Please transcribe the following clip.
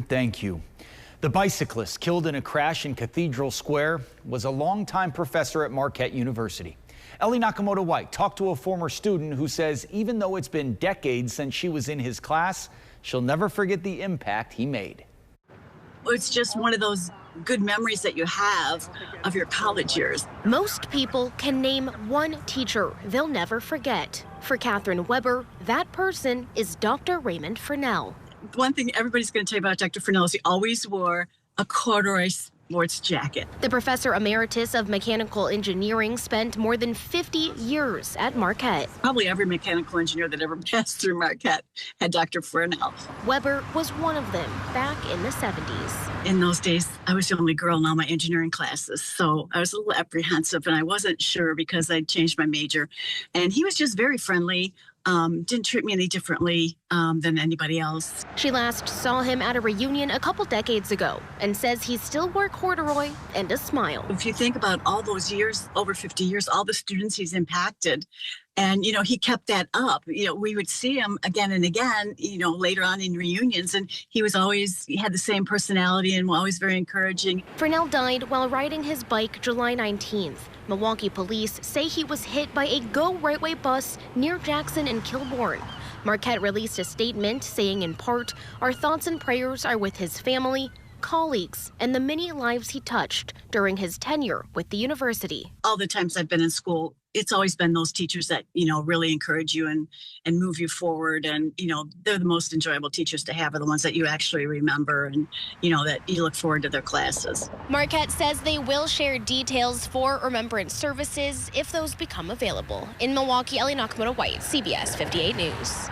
Thank you. The bicyclist killed in a crash in Cathedral Square was a longtime professor at Marquette University. Ellie Nakamoto-White talked to a former student who says even though it's been decades since she was in his class, she'll never forget the impact he made. It's just one of those good memories that you have of your college years. Most people can name one teacher they'll never forget. For Catherine Weber, that person is Dr. Raymond Fournelle. One thing everybody's going to tell you about Dr. Fournelle is he always wore a corduroy sports jacket. The professor emeritus of mechanical engineering spent more than 50 years at Marquette. Probably every mechanical engineer that ever passed through Marquette had Dr. Fournelle. Weber was one of them back in the 70s. In those days, I was the only girl in all my engineering classes, so I was a little apprehensive, and I wasn't sure because I'd changed my major. And he was just very friendly. Didn't treat me any differently than anybody else. She last saw him at a reunion a couple decades ago and says he still wore corduroy and a smile. If you think about all those years, over 50 years, all the students he's impacted, and, he kept that up. We would see him again and again, later on in reunions, and he had the same personality and always very encouraging. Fournelle died while riding his bike July 19th. Milwaukee police say he was hit by a Go Right Way bus near Jackson and Kilbourne. Marquette released a statement saying, in part, our thoughts and prayers are with his family, colleagues, and the many lives he touched during his tenure with the university. All the times I've been in school, it's always been those teachers that, really encourage you and move you forward. And, they're the most enjoyable teachers to have, are the ones that you actually remember and, that you look forward to their classes. Marquette says they will share details for remembrance services if those become available. In Milwaukee, Ellie Nakamoto-White, CBS 58 News.